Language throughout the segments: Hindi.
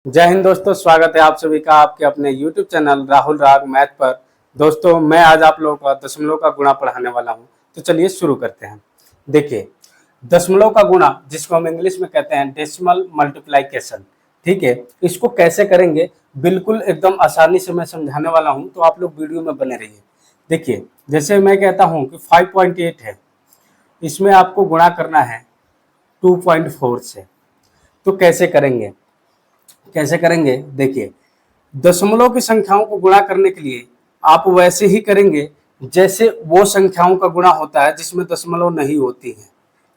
जय हिंद दोस्तों, स्वागत है आप सभी का आपके अपने YouTube चैनल राहुल राग मैथ पर। दोस्तों, मैं आज आप लोगों का दशमलव का गुणा पढ़ाने वाला हूं। तो चलिए शुरू करते हैं। देखिए, दशमलव का गुणा जिसको हम इंग्लिश में कहते हैं डेसिमल मल्टीप्लिकेशन, ठीक है। इसको कैसे करेंगे बिल्कुल एकदम आसानी से मैं समझाने वाला हूँ, तो आप लोग वीडियो में बने रहिए। देखिए, जैसे मैं कहता हूँ कि 5.8 है, इसमें आपको गुणा करना है 2.4 से। तो कैसे करेंगे देखिए, दशमलव की संख्याओं को गुणा करने के लिए आप वैसे ही करेंगे जैसे वो संख्याओं का गुणा होता है जिसमें दशमलव नहीं होती है,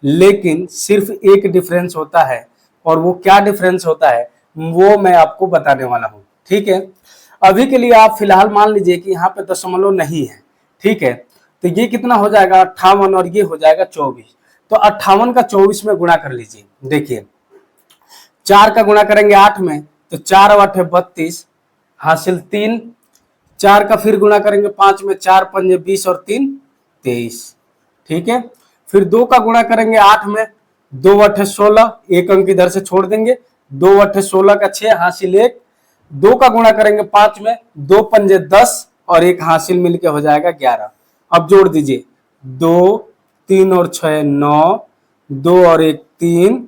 लेकिन सिर्फ एक डिफरेंस होता है। और वो क्या डिफरेंस होता है वो मैं आपको बताने वाला हूँ, ठीक है। अभी के लिए आप फिलहाल मान लीजिए कि यहाँ पे दशमलव नहीं है, ठीक है। तो ये कितना हो जाएगा 58 और ये हो जाएगा 24। तो 58 का 24 में गुणा कर लीजिए। देखिए, 4 का गुणा करेंगे 8 में तो 4 और 8 है 32, हासिल 3। 4 का फिर गुणा करेंगे 5 में, 4 पंजे 20 और 3 23, ठीक है। फिर 2 का गुणा करेंगे 8 में, 2 8 16, एक अंक इधर से छोड़ देंगे, 2 8 16 का 6, हासिल 1। 2 का गुणा करेंगे 5 में, 2 पंजे 10 और एक हासिल मिलके हो जाएगा 11। अब जोड़ दीजिए, 2 3 और 6 9, 2 और 1 3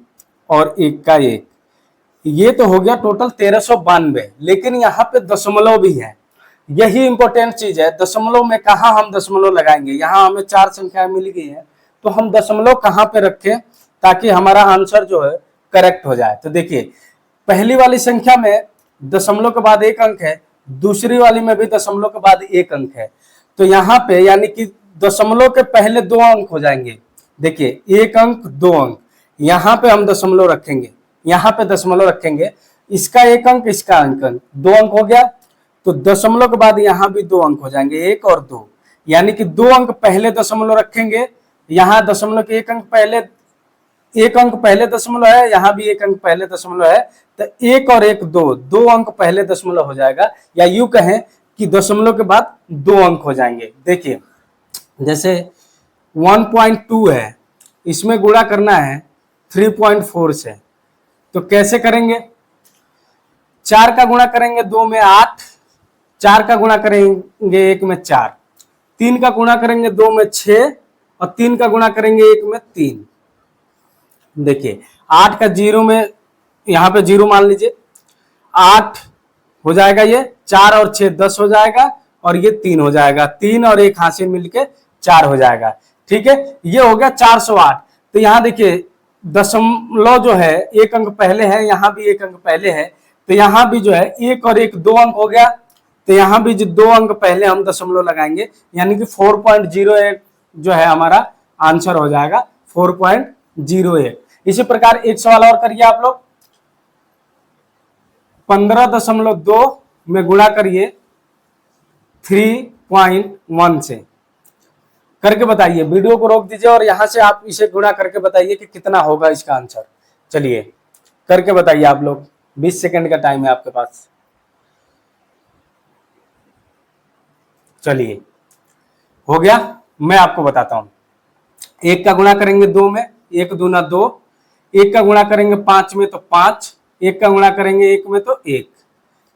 और 1 का 1। ये तो हो गया टोटल 1392, लेकिन यहाँ पे दशमलव भी है। यही इंपॉर्टेंट चीज है, दशमलव में कहा हम दशमलव लगाएंगे। यहाँ हमें 4 संख्या मिल गई है, तो हम दशमलव कहाँ पे रखें ताकि हमारा आंसर जो है करेक्ट हो जाए। तो देखिए, पहली वाली संख्या में दशमलव के बाद एक अंक है, दूसरी वाली में भी दशमलव के बाद एक अंक है। तो यहाँ पे यानी कि दशमलव के पहले 2 अंक हो जाएंगे। देखिए, एक अंक 2 अंक, यहाँ पे हम दशमलव रखेंगे, यहाँ पे दशमलव रखेंगे, इसका एक अंक इसका अंक 2 अंक हो गया। तो दशमलव के बाद यहाँ भी 2 अंक हो जाएंगे, 1 और 2, यानी कि 2 अंक पहले दशमलव रखेंगे। यहाँ दशमलव के एक अंक पहले दशमलव है, यहाँ भी एक अंक पहले दशमलव है। तो 1 और 1 2 अंक पहले दशमलव हो जाएगा, या यूं कहें कि दशमलव के बाद 2 अंक हो जाएंगे। देखिए, जैसे 1.2 है, इसमें गुणा करना है 3.4 से। तो कैसे करेंगे, 4 का गुणा करेंगे 2 में 8, 4 का गुणा करेंगे 1 में 4, 3 का गुणा करेंगे 2 में 6 और 3 का गुणा करेंगे 1 में 3। देखिए, 8 का 0 में यहाँ पे 0 मान लीजिए, 8 हो जाएगा, ये 4 और 6 10 हो जाएगा, और ये 3 हो जाएगा, 3 और 1 हासिल मिलके 4 हो जाएगा, ठीक है। ये हो गया 408। तो यहाँ देखिए, दशमलव जो है एक अंक पहले है, यहाँ भी एक अंक पहले है, तो यहाँ भी जो है 1 और 1 2 अंक हो गया। तो यहाँ भी जो 2 अंक पहले हम दशमलव लगाएंगे, यानी कि 4.08 जो है हमारा आंसर हो जाएगा 4.08। इसी प्रकार एक सवाल और करिए आप लोग, 15.2 में गुणा करिए 3.1 से। करके बताइए, वीडियो को रोक दीजिए और यहां से आप इसे गुणा करके बताइए कि कितना होगा इसका आंसर। चलिए करके बताइए आप लोग, 20 सेकंड का टाइम है आपके पास। चलिए, हो गया, मैं आपको बताता हूं। 1 का गुणा करेंगे 2 में, 1 दूना 2, 1 का गुणा करेंगे 5 में तो 5, 1 का गुणा करेंगे 1 में तो 1,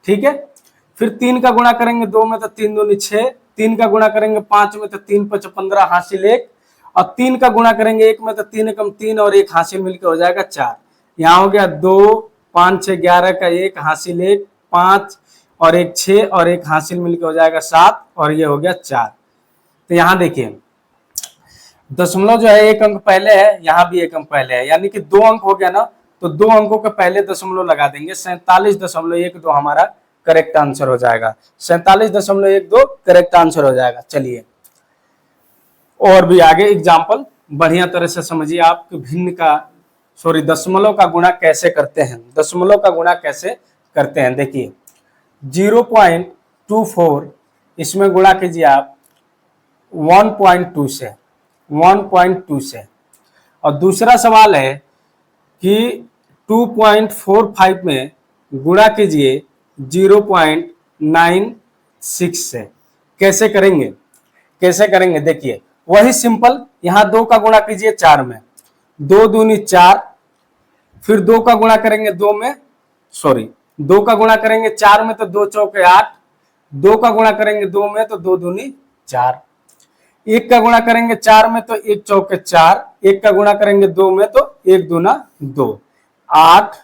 ठीक है। फिर 3 का गुणा करेंगे 2 में तो 3 दूनी 6, 3 का गुणा करेंगे 5 में तो 3 5 15 हासिल 1, और 3 का गुणा करेंगे 1 में तो 3 एकम 3 और 1 हासिल मिलकर हो जाएगा 4। यहाँ हो गया 2 5 6 11 का 1 हासिल 1, 5 और 1 6 और 1 हासिल मिलकर हो जाएगा 7, और ये हो गया 4। तो यहाँ देखिए, दशमलव जो है एक अंक पहले है, यहाँ भी एक अंक पहले है, यानी कि 2 अंक हो गया ना, तो 2 अंकों के पहले दशमलव लगा देंगे। 47.12 हमारा करेक्ट आंसर हो जाएगा, 47.12 करेक्ट आंसर हो जाएगा। चलिए और भी आगे एग्जाम्पल बढ़िया तरह से समझिए आप कि दशमलव का गुणा कैसे करते हैं। दशमलव का गुणा कैसे करते हैं, देखिए 0.24 इसमें गुणा कीजिए आप 1.2 से, 1.2 से। और दूसरा सवाल है कि 2.45 में गुणा कीजिए 0.96 से। कैसे करेंगे देखिए, वही सिंपल, यहाँ 2 का गुणा कीजिए 4 में, 2 दूनी 4, फिर 2 का गुणा करेंगे 2 में, 2 का गुणा करेंगे 4 में तो 2 चौके 8, 2 का गुणा करेंगे 2 में तो 2 दूनी 4, 1 का गुणा करेंगे 4 में तो 1 चौके 4, 1 का गुणा करेंगे 2 में तो 1 दूना 2, 8,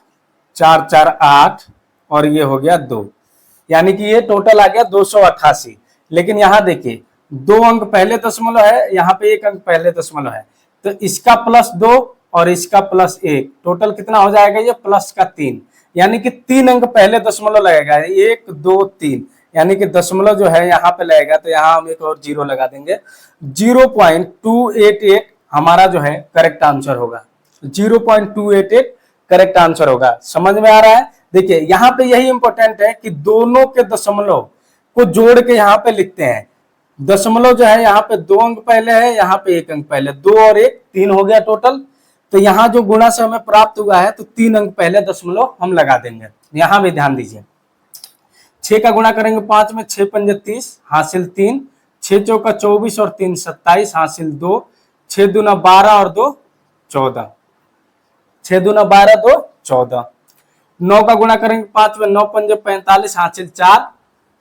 4 4 8 और ये हो गया 2, यानी कि ये टोटल आ गया 288। लेकिन यहां देखिए 2 अंक पहले दशमलव है, यहाँ पे 1 अंक पहले दशमलव है, तो इसका +2 और इसका +1 टोटल कितना हो जाएगा, ये प्लस का 3, यानी कि 3 अंक पहले दशमलव लगेगा, 1 2 3, यानी कि दशमलव जो है यहाँ पे लगेगा, तो यहाँ हम एक और 0 लगा देंगे। 0.288 हमारा जो है करेक्ट आंसर होगा, 0.288 करेक्ट आंसर होगा। समझ में आ रहा है? देखिए यहाँ पे यही इंपॉर्टेंट है कि दोनों के दशमलव को जोड़ के यहाँ पे लिखते हैं। दशमलव जो है यहाँ पे 2 अंक पहले है, यहाँ पे 1 अंक पहले, 2 और 1 3 हो गया टोटल। तो यहाँ जो गुणा से हमें प्राप्त हुआ है तो 3 अंक पहले दशमलव हम लगा देंगे। यहाँ भी ध्यान दीजिए, 6 का गुणा करेंगे 5 में, 6 पंजे 30 हासिल 3, 6 चौका 24 और 3 27 हासिल 2, 6 दूना 12 और 2 14, 6 दूना 12 2 14। 9 का गुणा करेंगे 5 में, 9 पंजे 45 हासिल 4,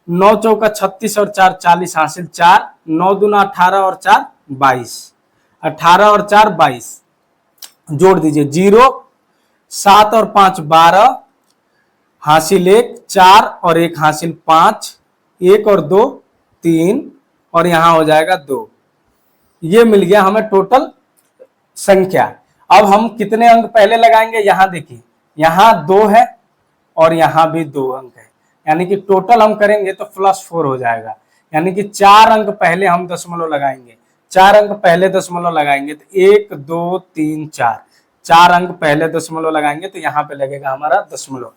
9 चौका 36 और 4 40 हासिल 4, 9 दूना 18 और 4 22, 18 और 4 22, जोड़ दीजिए 0, 7 और 5 12 हासिल 1, 4 और 1 हासिल 5, 1 और 2 3 और यहां हो जाएगा 2। ये मिल गया हमें टोटल संख्या। अब हम कितने अंक पहले लगाएंगे, यहां देखिए, यहां 2 है और यहां भी 2 अंक है, यानी कि टोटल हम करेंगे तो +4 हो जाएगा, यानी कि 4 अंक पहले हम दशमलव लगाएंगे, 4 अंक पहले दशमलव लगाएंगे तो 1 2 3 4, 4 अंक पहले दशमलव लगाएंगे तो यहाँ पे लगेगा हमारा दशमलव,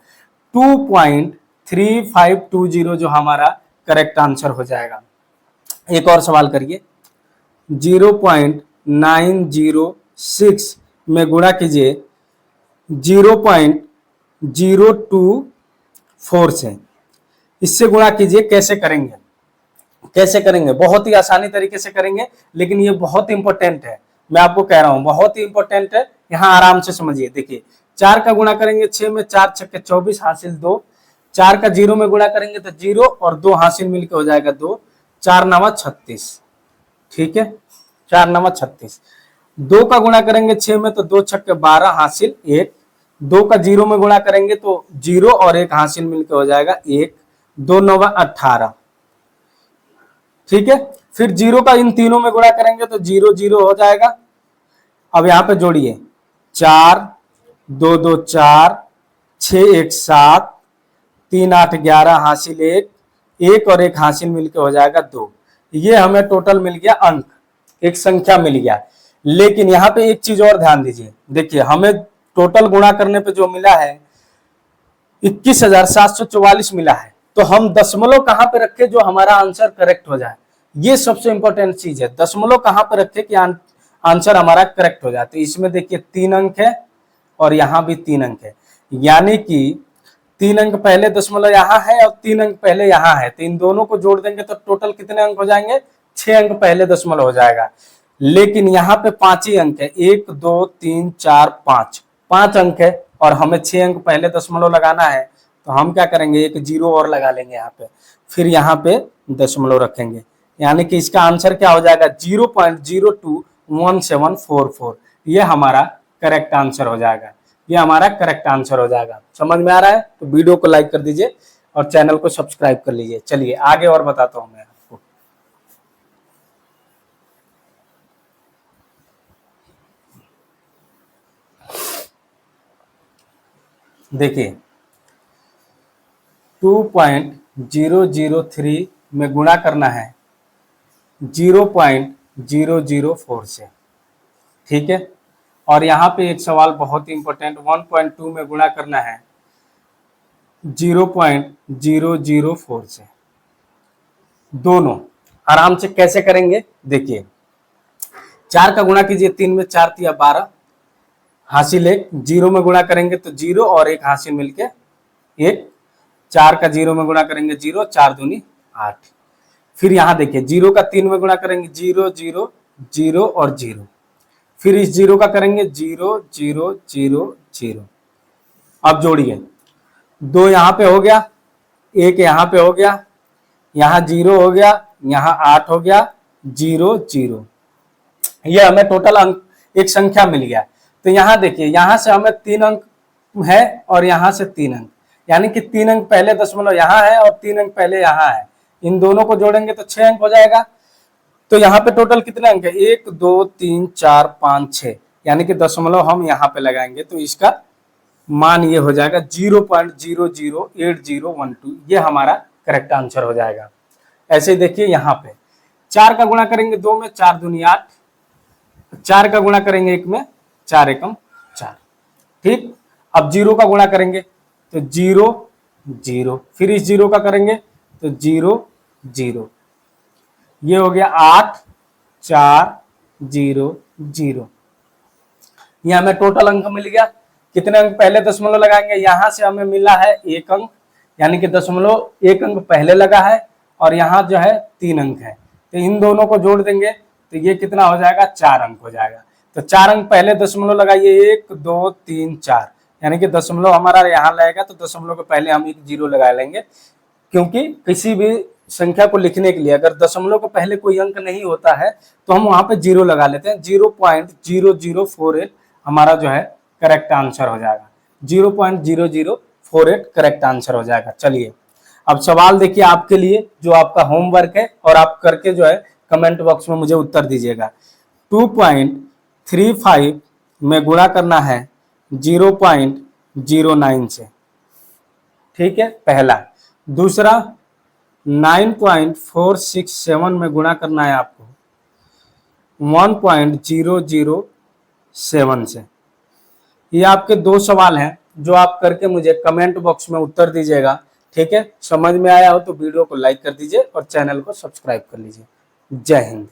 2.3520 जो हमारा करेक्ट आंसर हो जाएगा। एक और सवाल करिए, 0.906 में गुणा कीजिए 0.024 से, इससे गुणा कीजिए। कैसे करेंगे, कैसे करेंगे? बहुत ही आसानी तरीके से करेंगे, लेकिन ये बहुत इंपॉर्टेंट है, मैं आपको कह रहा हूं बहुत ही इंपॉर्टेंट है, यहां आराम से समझिए। देखिए 4 का गुणा करेंगे 6 में, 4 छक्के 24 हासिल 2, 4 का 0 में गुणा करेंगे तो 0 और 2 हासिल मिलकर हो जाएगा 2, 4 9 36, ठीक है, 4 9 36। 2 का गुणा करेंगे 6 में तो 2 छक्के 12 हासिल 1, 2 का 0 में गुणा करेंगे तो 0 और 1 हासिल मिलकर हो जाएगा 1, 2 9 18, ठीक है। फिर 0 का इन तीनों में गुणा करेंगे तो 0 0 हो जाएगा। अब यहाँ पे जोड़िए 4 2 2 4, 6 1 7, 3 8 11 हासिल 1, 1 और 1 हासिल मिलकर हो जाएगा 2। ये हमें टोटल मिल गया अंक, एक संख्या मिल गया। लेकिन यहाँ पे एक चीज और ध्यान दीजिए, देखिए हमें टोटल गुणा करने पे जो मिला है 21,744 मिला है, तो हम दशमलव कहां पे रखे जो हमारा आंसर करेक्ट हो जाए, ये सबसे इंपॉर्टेंट चीज है। दशमलव कहां पे रखे कि आंसर हमारा करेक्ट हो जाए। तो इसमें देखिए 3 अंक है और यहां भी 3 अंक है, यानी कि 3 अंक पहले दशमलव यहाँ है और 3 अंक पहले यहाँ है, तो इन दोनों को जोड़ देंगे तो टोटल कितने अंक हो जाएंगे, 6 अंक पहले दशमलव हो जाएगा। लेकिन यहाँ पे 5 ही अंक है, 1 2 3 4 5, 5 अंक है और हमें 6 अंक पहले दशमलव लगाना है, तो हम क्या करेंगे, एक 0 और लगा लेंगे यहाँ पे, फिर यहाँ पे दशमलव रखेंगे, यानी कि इसका आंसर क्या हो जाएगा 0.021744। ये हमारा करेक्ट आंसर हो जाएगा, ये हमारा करेक्ट आंसर हो जाएगा। समझ में आ रहा है? तो वीडियो को लाइक कर दीजिए और चैनल को सब्सक्राइब कर लीजिए। चलिए आगे और बताता हूं मैं आपको। देखिए 2.003 में गुणा करना है 0.004 से, ठीक है। और यहाँ पे एक सवाल बहुत ही इंपॉर्टेंट, 1.2 में गुणा करना है 0.004 से। दोनों आराम से कैसे करेंगे, देखिए 4 का गुणा कीजिए 3 में, 4 तिया 12 हासिल 1, 0 में गुणा करेंगे तो 0 और 1 हासिल मिलके 1, 4 का 0 में गुणा करेंगे 0, 4 दूनी 8। फिर यहाँ देखिए 0 का 3 में गुणा करेंगे 0 0 0 और 0, फिर इस 0 का करेंगे 0 0 0 0। अब जोड़िए 2 यहाँ पे हो गया, 1 यहाँ पे हो गया, यहाँ 0 हो गया, यहाँ 8 हो गया, 0 0। ये हमें टोटल अंक एक संख्या मिल गया। तो यहाँ देखिए, यहाँ से हमें 3 अंक है और यहाँ से 3 अंक, यानी कि 3 अंक पहले दशमलव यहाँ है और 3 अंक पहले यहाँ है, इन दोनों को जोड़ेंगे तो 6 अंक हो जाएगा। तो यहाँ पे टोटल कितने अंक है, 1 2 3 4 5 6, यानी कि दशमलव हम यहाँ पे लगाएंगे तो इसका मान ये हो जाएगा 0.008012, ये हमारा करेक्ट आंसर हो जाएगा। ऐसे ही देखिए यहाँ पे 4 का गुणा करेंगे 2 में, 4 दूनी 8, 4 का गुणा करेंगे 1 में, 4 एकम 4। ठीक, अब 0 का गुणा करेंगे तो 0 0, फिर इस 0 का करेंगे तो 0 0, ये हो गया 8 4 0 0। ये हमें टोटल अंक मिल गया। कितने अंक पहले दशमलव लगाएंगे, यहाँ से हमें मिला है 1 अंक, यानी कि दशमलव 1 अंक पहले लगा है और यहाँ जो है 3 अंक है, तो इन दोनों को जोड़ देंगे तो ये कितना हो जाएगा, 4 अंक हो जाएगा। तो 4 अंक पहले दशमलव लगाइए, 1 2 3 4, यानी कि दशमलव हमारा यहाँ लगेगा तो दशमलव के पहले हम एक 0 लगा लेंगे, क्योंकि किसी भी संख्या को लिखने के लिए अगर दशमलव के पहले कोई अंक नहीं होता है तो हम वहां पे 0 लगा लेते हैं। 0.0048 हमारा जो है करेक्ट आंसर हो जाएगा, 0.0048 करेक्ट आंसर हो जाएगा। चलिए अब सवाल देखिए आपके लिए, जो आपका होमवर्क है, और आप करके जो है कमेंट बॉक्स में मुझे उत्तर दीजिएगा। 2.35 में गुणा करना है 0.09 से, ठीक है, पहला। दूसरा 9.467 में गुणा करना है आपको 1.007 से। ये आपके 2 सवाल हैं जो आप करके मुझे कमेंट बॉक्स में उत्तर दीजिएगा, ठीक है। समझ में आया हो तो वीडियो को लाइक कर दीजिए और चैनल को सब्सक्राइब कर लीजिए। जय हिंद।